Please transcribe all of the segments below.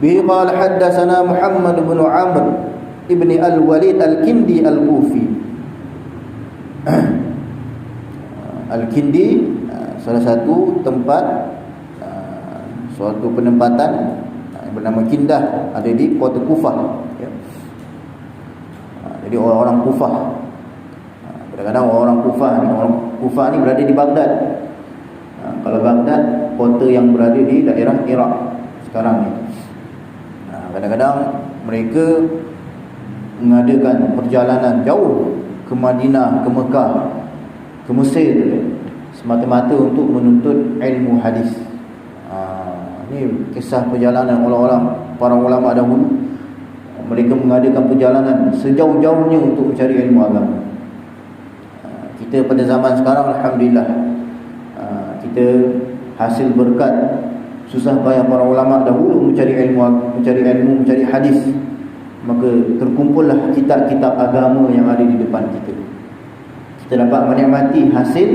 Bihi qala haddatsana Muhammad bin Amr ibn al-Walid al-Kindi al-Kufi. Al-Kindi salah satu tempat, suatu penempatan yang bernama Kindah, ada di kota Kufah, ya. Jadi orang-orang Kufah, kadang-kadang orang Kufah ni berada di Baghdad. Kalau Baghdad, kota yang berada di daerah Iraq sekarang ni. Kadang-kadang mereka mengadakan perjalanan jauh ke Madinah, ke Mekah, ke Mesir, semata-mata untuk menuntut ilmu hadis. Ini kisah perjalanan para ulama dahulu. Mereka mengadakan perjalanan sejauh-jauhnya untuk mencari ilmu agama. Kita pada zaman sekarang, alhamdulillah, kita hasil berkat susah payah para ulama dahulu mencari ilmu, mencari hadis. Maka terkumpullah kitab-kitab agama yang ada di depan kita. Kita dapat menikmati hasil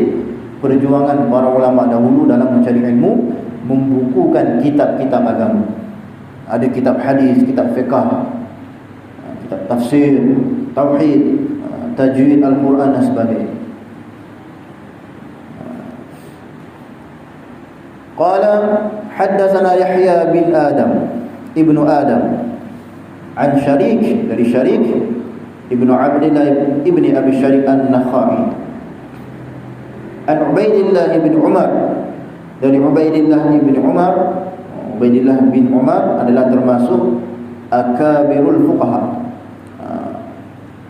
perjuangan para ulama dahulu dalam mencari ilmu, membukukan kitab-kitab agama. Ada kitab hadis, kitab fiqh, kitab tafsir, tauhid, tajwid Al-Quran dan sebagainya. Qala haddatsana Yahya bin Adam ibnu Adam an Syarik, dari Syarik ibnu Abdillah ibni Abi Syarik an-Nakhai, an Ubaidillah bin Umar, dari Ubaidillah bin Umar. Ubaidillah bin Umar adalah termasuk akabirul fuqaha,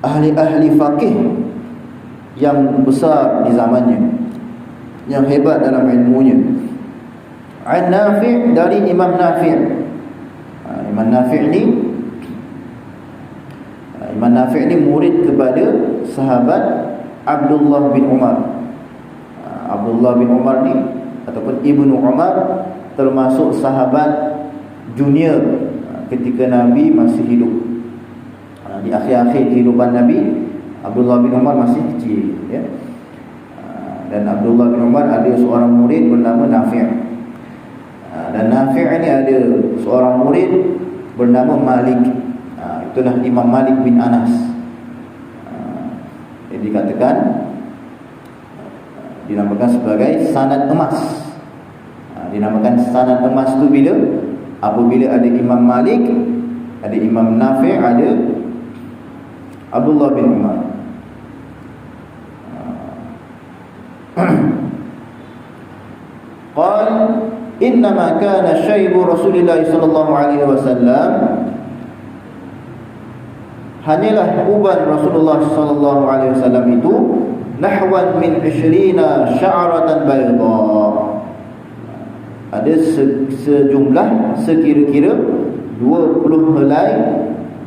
ahli faqih yang besar di zamannya, yang hebat dalam ilmunya. An Nafi', dari Imam Nafi'. Imam Nafi' ni murid kepada sahabat Abdullah bin Umar. Abdullah bin Umar ni ataupun Ibnu Umar termasuk sahabat junior ketika Nabi masih hidup. Di akhir-akhir kehidupan Nabi, Abdullah bin Umar masih kecil, ya. Dan Abdullah bin Umar ada seorang murid bernama Nafi'. Dan Nafi' ini ada seorang murid bernama Malik. Itulah Imam Malik bin Anas. Jadi dikatakan, dinamakan sebagai sanad emas. Dinamakan sanad emas tu bila? Apabila ada Imam Malik, ada Imam Nafi', ada Abdullah bin Umar. Qal innama kana syaibu Rasulullah sallallahu alaihi wasallam, hanyalah uban Rasulullah sallallahu alaihi wasallam itu nahwan min 20 sya'ratan bayda, ada sejumlah sekira-kira 20 helai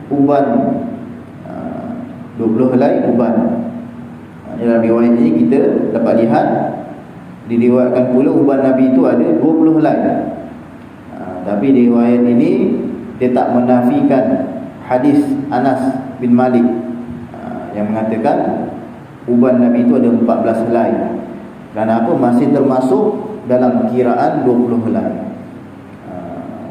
uban, 20 helai uban. Dalam riwayat ini kita dapat lihat, diriwayatkan pula uban Nabi itu ada 20 helai. Tapi riwayat ini dia tak menafikan hadis Anas bin Malik yang mengatakan uban Nabi itu ada 14 helai. Kerana apa? Masih termasuk dalam kiraan 20 helai.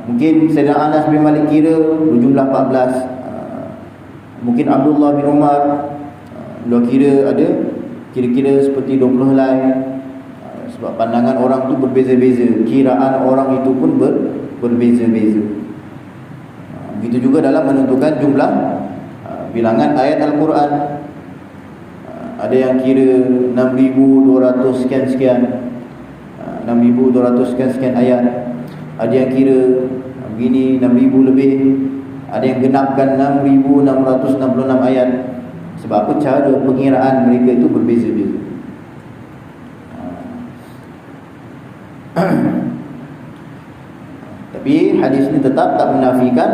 Mungkin Sayyidina Anas bin Malik kira berjumlah 14. Mungkin Abdullah bin Umar beliau kira ada kira-kira seperti 20 helai. Sebab pandangan orang tu berbeza-beza, kiraan orang itu pun berbeza-beza. Begitu juga dalam menentukan jumlah bilangan ayat Al-Quran. Ada yang kira 6,200 sekian-sekian, 6,200 sekian-sekian ayat. Ada yang kira begini 6,000 lebih. Ada yang genapkan 6,666 ayat. Sebab apa? Cara pengiraan mereka itu berbeza-beza. Tapi hadis ini tetap tak menafikan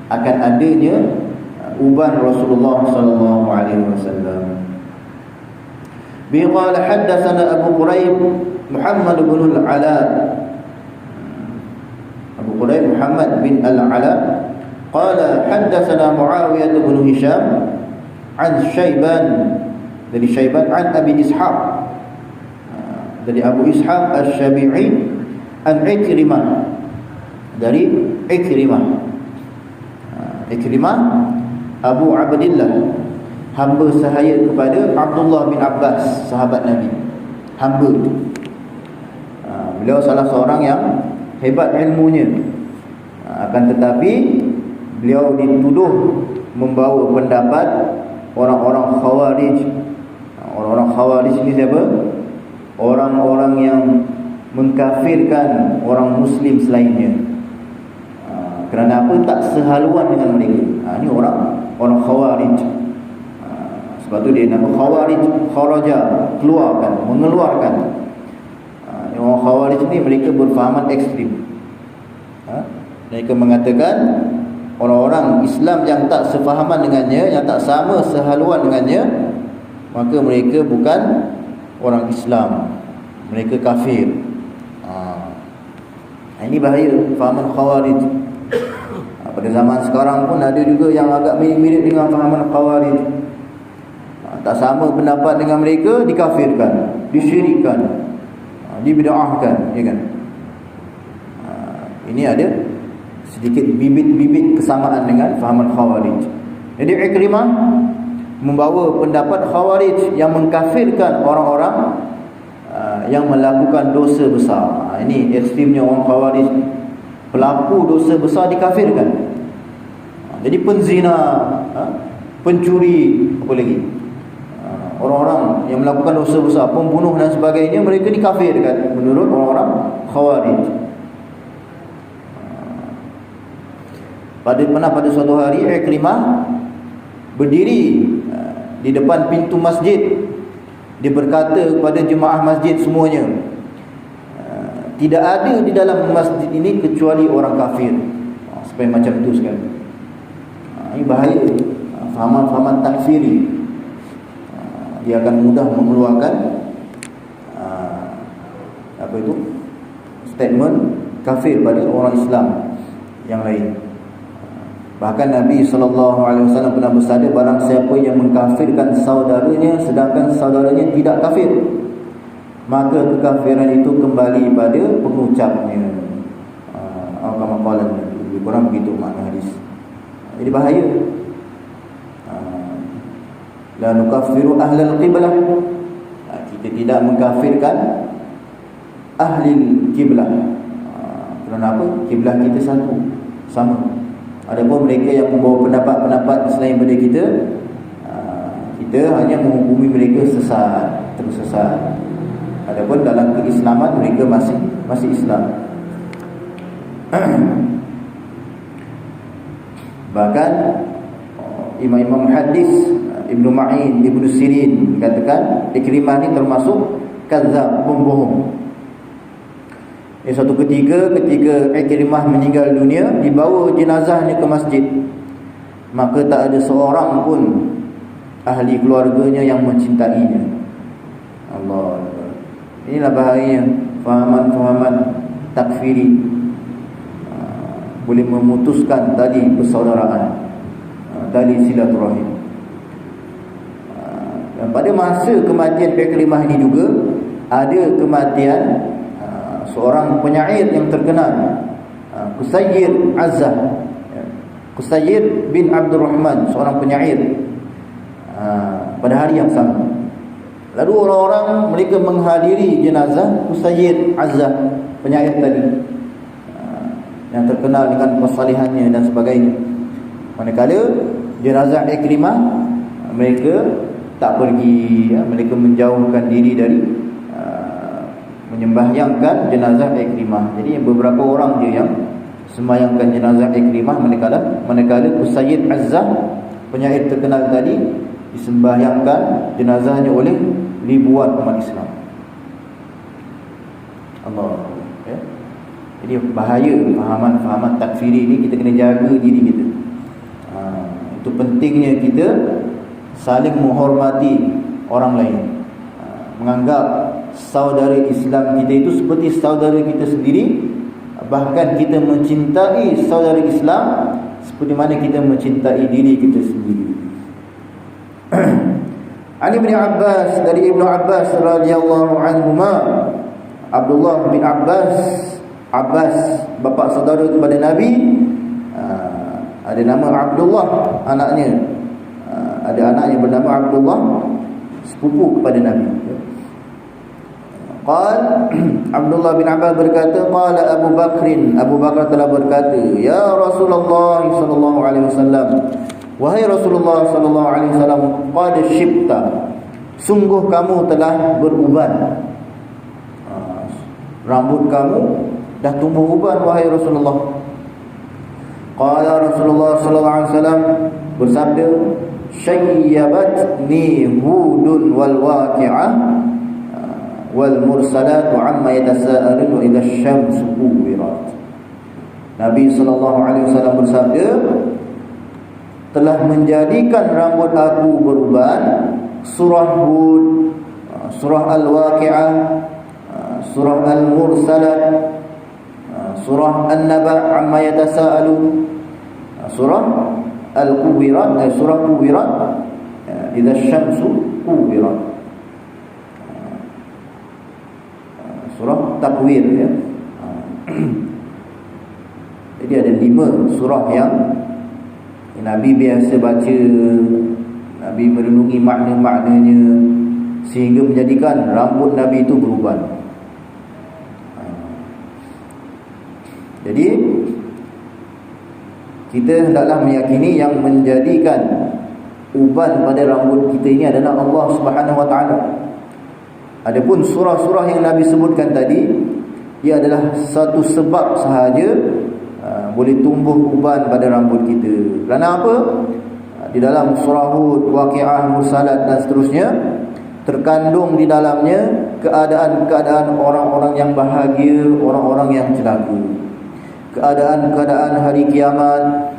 akan adanya uban Rasulullah sallallahu alaihi wasallam. Bi qala haddatsana Abu Quraib Muhammad bin al-Ala, Abu Quraib Muhammad bin al-Ala qala haddatsana Muawiyah bin Hisham an Syaiban, dari Syaiban an Abi Ishaq, dari Abu Ishaq Asy-Syabi'i an Ikrimah, dari Ikrimah. Ikrimah Abu Abdillah, hamba sahaya kepada Abdullah bin Abbas, sahabat Nabi. Hamba itu. Beliau salah seorang yang hebat ilmunya. Akan tetapi beliau dituduh membawa pendapat orang-orang Khawarij. Orang-orang Khawarij ini siapa? Orang-orang yang mengkafirkan orang Muslim selainnya. Kerana apa? Tak sehaluan dengan mereka. Ini orang Khawarij. Sebab tu dia nama Khawarij. Kharaja, keluarkan, mengeluarkan. Orang Khawarij ni mereka berfahaman ekstrim. Mereka mengatakan orang-orang Islam yang tak sefahaman dengannya, yang tak sama sehaluan dengannya, maka mereka bukan orang Islam, mereka kafir. Ini bahaya fahaman Khawarij. Pada zaman sekarang pun ada juga yang agak mirip dengan fahaman Khawarij. Tak sama pendapat dengan mereka, dikafirkan, disyirikkan, dibid'ahkan, ya kan? Ini ada sedikit bibit-bibit kesamaan dengan fahaman Khawarij. Jadi Ikrimah membawa pendapat Khawarij yang mengkafirkan orang-orang yang melakukan dosa besar. Ini ekstrimnya orang Khawarij. Pelaku dosa besar dikafirkan. Jadi penzina, pencuri, apa lagi, orang-orang yang melakukan dosa besar, pembunuh dan sebagainya, mereka dikafirkan menurut orang-orang Khawarij. Pada suatu hari Ikrimah berdiri di depan pintu masjid. Dia berkata kepada jemaah masjid semuanya, tidak ada di dalam masjid ini kecuali orang kafir. Supaya macam itu sekali. Ini bahaya. Fahaman-fahaman takfiri. Dia akan mudah mengeluarkan statement kafir pada orang Islam yang lain. Bahkan Nabi SAW pernah bersabda, barang siapa yang mengkafirkan saudaranya sedangkan saudaranya tidak kafir, maka kekafiran itu kembali pada pengucapnya. Kama qala Nabi, kurang begitu makna hadis. Jadi bahaya. La nukaffiru ahlal qiblah. Kita tidak mengkafirkan ahli kiblah. Kerana apa? Kiblah kita satu, sama. Adapun mereka yang membawa pendapat-pendapat selain daripada kita, kita hanya menghukumi mereka sesat, tersesat. Adapun dalam keislaman mereka masih Islam. Bahkan imam-imam hadis Ibnu Ma'in, Ibnu Sirin katakan Ikrimah ni termasuk kadzab, pembohong. Suatu ketika Ikrimah meninggal dunia, dibawa jenazahnya ke masjid, maka tak ada seorang pun ahli keluarganya yang mencintainya. Allah. Inilah bahayanya fahaman-fahaman takfiri. Boleh memutuskan tali persaudaraan, tali silaturahim. Dan pada masa kematian Ikrimah ini juga ada kematian seorang penyair yang terkenal, Qusair Azzah, Qusair bin Abdul Rahman, seorang penyair, pada hari yang sama. Lalu orang-orang mereka menghadiri jenazah Qusair Azzah, penyair tadi, yang terkenal dengan kesalihannya dan sebagainya. Manakala jenazah Ikrimah, mereka tak pergi, mereka menjauhkan diri dari menyembahyangkan jenazah Ikrimah. Jadi beberapa orang je yang sembahyangkan jenazah Ikrimah, manakala Qusair Azzah, penyair terkenal tadi, disembahyangkan jenazahnya oleh ribuan umat Islam. Allah. Jadi bahaya fahaman-fahaman takfiri ni, kita kena jaga diri kita. Itu pentingnya kita saling menghormati orang lain, menganggap saudara Islam kita itu seperti saudara kita sendiri. Bahkan kita mencintai saudara Islam seperti mana kita mencintai diri kita sendiri. Ali bin Abbas, dari Ibnu Abbas radhiyallahu anhuma, Abdullah bin Abbas Abbas, bapa saudara kepada Nabi, ada nama Abdullah anaknya, ada anak yang bernama Abdullah, sepupu kepada Nabi. Abdullah bin Abbas berkata, qala Abu Bakar telah berkata, ya Rasulullah sallallahu alaihi wasallam, wahai Rasulullah sallallahu alaihi wasallam, qad shibta, sungguh kamu telah beruban, rambut kamu dah tumbuh uban wahai Rasulullah. Qala Rasulullah sallallahu alaihi wasallam bersabda, syayyabatni hudun wal waqi'ah wal mursalat wa amma yatasaalun wa idha asy-syamsu kuwirat. Nabi sallallahu alaihi wasallam bersabda, telah menjadikan rambut aku beruban surah Hud, surah Al-Waqi'ah, surah Al-Mursalat, surah An-Naba amma yatasaalun, surah Al-Kuwirat, surah Kuwirat, idza asy-syamsu kuwirat, surah Takwir, ya. Jadi ada 5 surah yang Nabi biasa baca, Nabi merenungi makna-maknanya sehingga menjadikan rambut Nabi itu beruban. Jadi kita hendaklah meyakini yang menjadikan uban pada rambut kita ini adalah Allah Subhanahu wa taala. Adapun surah-surah yang Nabi sebutkan tadi, ia adalah satu sebab sahaja boleh tumbuh uban pada rambut kita. Kerana apa? Di dalam surah Hud, Waqi'ah, Mursalat dan seterusnya terkandung di dalamnya keadaan-keadaan orang-orang yang bahagia, orang-orang yang celaka, keadaan-keadaan hari kiamat,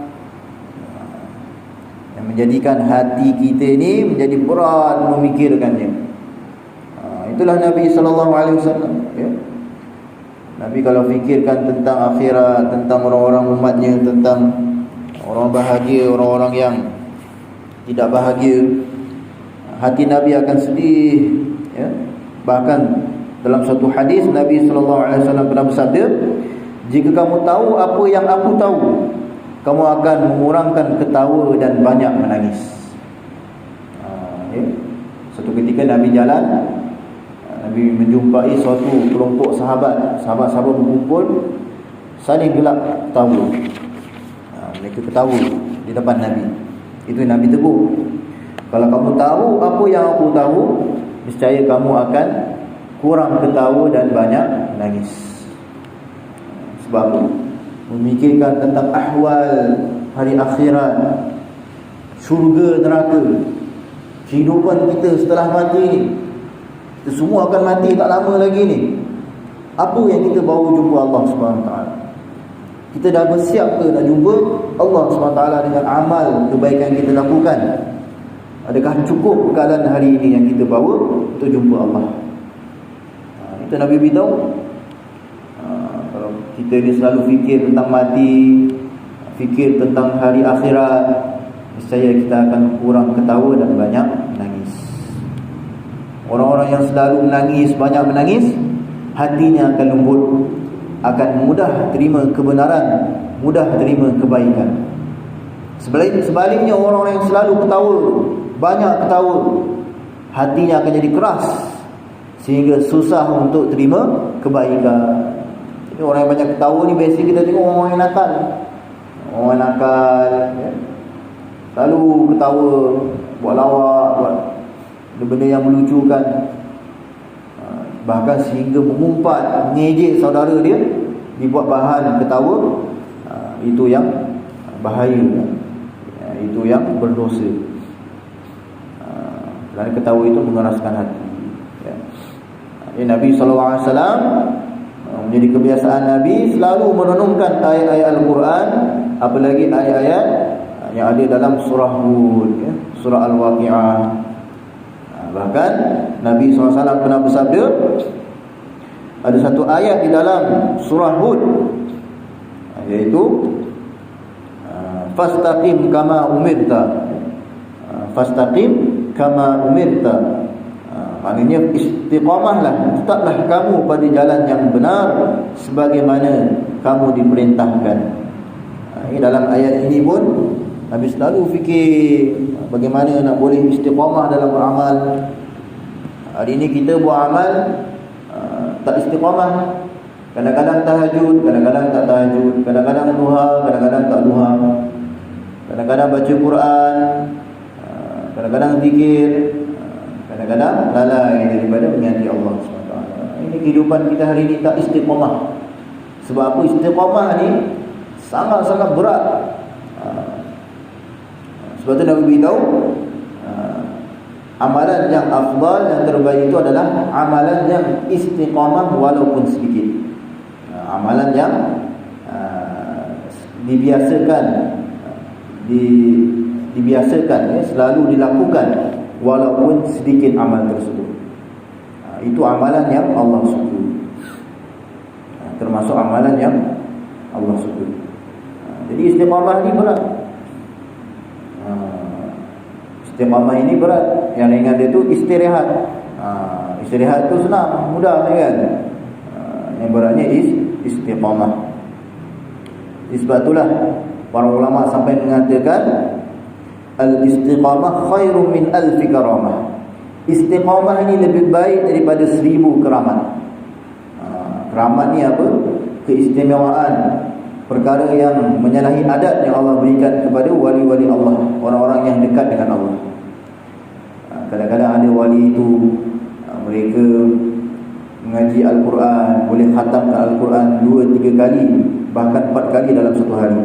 yang menjadikan hati kita ini menjadi berat memikirkannya. Itulah Nabi sallallahu alaihi wasallam, ya. Nabi kalau fikirkan tentang akhirat, tentang orang-orang umatnya, tentang orang bahagia, orang-orang yang tidak bahagia, hati Nabi akan sedih, ya. Bahkan dalam satu hadis Nabi sallallahu alaihi wasallam pernah bersabda, jika kamu tahu apa yang aku tahu, kamu akan mengurangkan ketawa dan banyak menangis. Ya. Satu ketika Nabi jalan, Nabi menjumpai suatu kelompok sahabat-sahabat berkumpul, saling gelak ketawa. Mereka ketawa di depan Nabi. Itu Nabi tegur, kalau kamu tahu apa yang aku tahu, niscaya kamu akan kurang ketawa dan banyak menangis. Sebab memikirkan tentang ahwal hari akhirat, syurga neraka, kehidupan kita setelah mati ni, kita semua akan mati tak lama lagi ni. Apa yang kita bawa jumpa Allah SWT? Kita dah bersiap ke nak jumpa Allah SWT dengan amal kebaikan kita lakukan? Adakah cukup bekalan hari ini yang kita bawa untuk jumpa Allah? Itu Nabi beritahu. Kalau kita ni selalu fikir tentang mati, fikir tentang hari akhirat, niscaya kita akan kurang ketawa dan banyak menangis. Orang-orang yang selalu menangis, banyak menangis, hatinya akan lembut, akan mudah terima kebenaran, mudah terima kebaikan. Sebaliknya orang-orang yang selalu ketawa, banyak ketawa, hatinya akan jadi keras sehingga susah untuk terima kebaikan. Jadi orang yang banyak ketawa ni biasa kita tengok orang yang nakal. Orang yang nakal, ya, selalu ketawa, buat lawak, buat benda yang melucukan, bahkan sehingga mengumpat, mengejek saudara dia, dibuat bahan ketawa. Itu yang bahaya, itu yang berdosa. Kerana ketawa itu mengeraskan hati, ya. Nabi SAW menjadi kebiasaan Nabi selalu merenungkan ayat-ayat Al-Quran, apalagi ayat-ayat yang ada dalam surah Hud, ya, surah Al-Waqi'ah. Bahkan Nabi SAW pernah bersabda, ada satu ayat di dalam surah Hud, iaitu fastaqim kama umirta, fastaqim kama umirta, Maknanya istiqamahlah, tetaplah kamu pada jalan yang benar sebagaimana kamu diperintahkan. Ini dalam ayat ini pun Nabi selalu fikir bagaimana nak boleh istiqamah dalam beramal. Hari ini kita buat amal tak istiqamah. Kadang-kadang tahajud, kadang-kadang tak tahajud, kadang-kadang duha, kadang-kadang tak duha, kadang-kadang baca Quran, kadang-kadang zikir, kadang-kadang lalai daripada menyati Allah SWT. Ini kehidupan kita hari ini tak istiqamah. Sebab apa? Istiqamah ni sangat-sangat berat. Sebab tu Nabi beritahu amalan yang afdal, yang terbaik itu adalah amalan yang istiqamah walaupun sedikit. Amalan yang dibiasakan ya, selalu dilakukan walaupun sedikit amal tersebut. Itu amalan yang Allah suka. Termasuk amalan yang Allah suka. Jadi istiqamah ni berat. Istiqamah ini berat. Yang ringan dia tu istirahat. Istirahat tu senang, mudah kan. Yang beratnya istiqamah. Sebab itulah para ulama sampai mengatakan al-istiqamah khairun min alfi karamah. Istiqamah ini lebih baik daripada 1000 keramat. Keramat ni apa? Keistimewaan, perkara yang menyalahi adat yang Allah berikan kepada wali-wali Allah, orang-orang yang dekat dengan Allah. Kadang-kadang ada wali itu mereka mengaji Al-Quran, boleh khatam Al-Quran 2-3 kali, bahkan 4 kali dalam satu hari.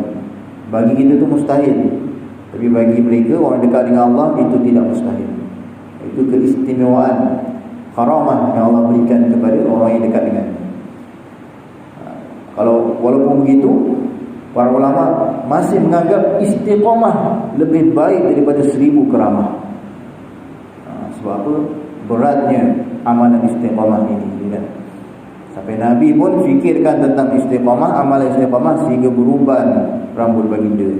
Bagi kita itu mustahil, tapi bagi mereka, orang dekat dengan Allah, itu tidak mustahil. Itu keistimewaan, karamah yang Allah berikan kepada orang yang dekat dengan. Kalau walaupun begitu, para ulama masih menganggap istiqamah lebih baik daripada 1000 karamah. Sebab apa? Beratnya amalan istiqamah ini, kan? Sampai Nabi pun fikirkan tentang istiqamah, amalan istiqamah, sehingga beruban rambut baginda.